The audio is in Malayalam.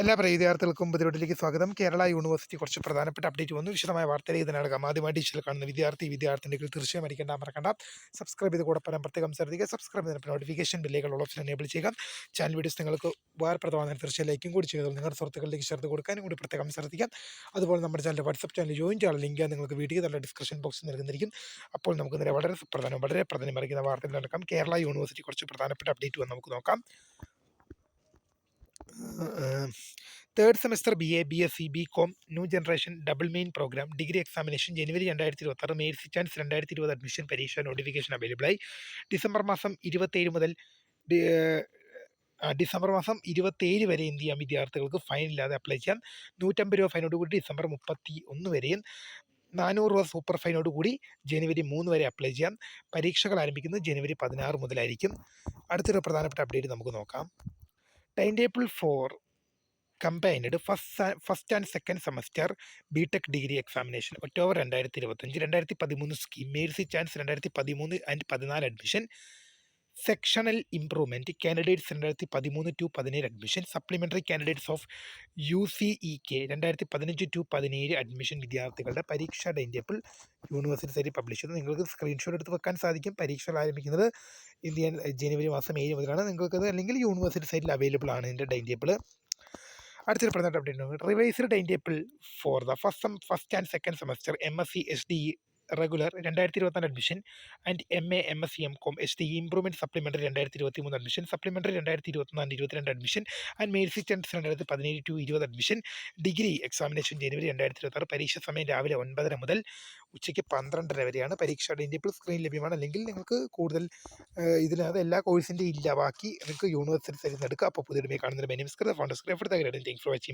എല്ലാ പ്രിയ വിദ്യാർത്ഥികൾക്കും പുതിയതിലേക്ക് സ്വാഗതം. കേരള യൂണിവേഴ്സിറ്റി കുറച്ച് പ്രധാനപ്പെട്ട അപ്ഡേറ്റ് വന്നു. വിശദമായ വാർത്തയിലേക്ക് ഇതിനകം ആദ്യമായി ഡിജിറ്റൽ കാണുന്ന വിദ്യാർത്ഥിനികൾ തീർച്ചയായും അടിക്കേണ്ട മറക്കണ്ട. സബ്സ്ക്രൈബ് ചെയ്ത് കൂടെ പ്രത്യേകം ശ്രദ്ധിക്കുക. സബ്സ്ക്രൈബ് ചെയ്തപ്പോൾ നോട്ടിഫിക്കേഷൻ ബെല്ലുകൾ ഓപ്ഷൻ എനേബിൾ ചെയ്യുക. ചാനൽ വീഡിയോസ് നിങ്ങൾക്ക് ഉപകാരപ്രദമാകുന്ന തീർച്ചയായും ലൈക്കും കൂടി ചെയ്തു നിങ്ങളുടെ സുഹൃത്തുക്കളിലേക്ക് ചേർത്ത് കൊടുക്കാനും കൂടി പ്രത്യേകം ശ്രദ്ധിക്കാം. അതുപോലെ നമ്മുടെ ചാനൽ വാട്സ്ആപ്പ് ചാനൽ ജോയിൻ ചെയ്യാൻ ലിങ്ക് നിങ്ങൾക്ക് വീഡിയോ നല്ല ഡിസ്ക്രിപ്ഷൻ ബോക്സിൽ നൽകുന്നതായിരിക്കും. അപ്പോൾ നമുക്ക് നേരെ വളരെ പ്രധാനം അറിയിക്കുന്ന വാർത്തകൾ നടക്കാം. കേരള യൂണിവേഴ്സിറ്റി കുറച്ച് പ്രധാനപ്പെട്ട അപ്ഡേറ്റ് വന്ന് നമുക്ക് നോക്കാം. Third semester BA, BSc, BCom, new generation double main programme degree examination January 2026 mains chance 2020 admission പരീക്ഷ നോട്ടിഫിക്കേഷൻ അവൈലബിളായി. ഡിസംബർ മാസം 27 വരെ എന്ത് ചെയ്യാം, വിദ്യാർത്ഥികൾക്ക് ഫൈൻ ഇല്ലാതെ അപ്ലൈ ചെയ്യാം. 150 രൂപ ഫൈനോട് കൂടി ഡിസംബർ 31 വരെയും 400 രൂപ സൂപ്പർ ഫൈനോട് കൂടി ജനുവരി 3 വരെ അപ്ലൈ ചെയ്യാം. പരീക്ഷകൾ ആരംഭിക്കുന്നത് ജനുവരി 16 മുതലായിരിക്കും. അടുത്തൊരു പ്രധാനപ്പെട്ട അപ്ഡേറ്റ് നമുക്ക് നോക്കാം. Time table for combined first and second semester BTech degree examination October 2025 2013 scheme mercy chance 2013 and 14 admission. Sectional improvement candidates 2013 to 17 admission. Supplementary candidates of UCEK 2015 to 17 admission. വിദ്യാർത്ഥികളുടെ പരീക്ഷാ ടൈം ടേബിൾ യൂണിവേഴ്സിറ്റി സൈറ്റിൽ പബ്ലിഷ് ചെയ്തു. നിങ്ങൾക്ക് സ്ക്രീൻഷോട്ട് എടുത്ത് വെക്കാൻ സാധിക്കും. പരീക്ഷകൾ ആരംഭിക്കുന്നത് ജനുവരി മാസം 7 മുതലാണ്. നിങ്ങൾക്കത് അല്ലെങ്കിൽ യൂണിവേഴ്സിറ്റി സൈറ്റിൽ അവൈലബിൾ ആണ് ഇതിൻ്റെ ടൈം ടേബിൾ. അടുത്തൊരു പ്രധാന update, revised time table for the first and second semester MSc SDE regular 2024 admission and MA MSc MCom SDE improvement supplementary 2023 admission. Supplementary 2021-22 admission and mercy chance 2017 to 20 admission. Degree examination January 2026. പരീക്ഷ സമയം രാവിലെ 9:30 മുതൽ ഉച്ചയ്ക്ക് 12:30 വരെയാണ്. പരീക്ഷ ടൈം ടേബിൾ സ്ക്രീൻ ലഭ്യമാണ്. അല്ലെങ്കിൽ നിങ്ങൾക്ക് കൂടുതൽ ഇതിനകത്ത് എല്ലാ കോഴ്സിൻ്റെ ഇല്ല, ബാക്കി നിങ്ങൾക്ക് യൂണിവേഴ്സിറ്റി സൈറ്റിൽ നിന്ന് എടുക്കുക. അപ്പോൾ പുതിയ കാണുന്നതിന് ബെനിഫിറ്റ്സ് ഫോർ വാച്ചിങ്.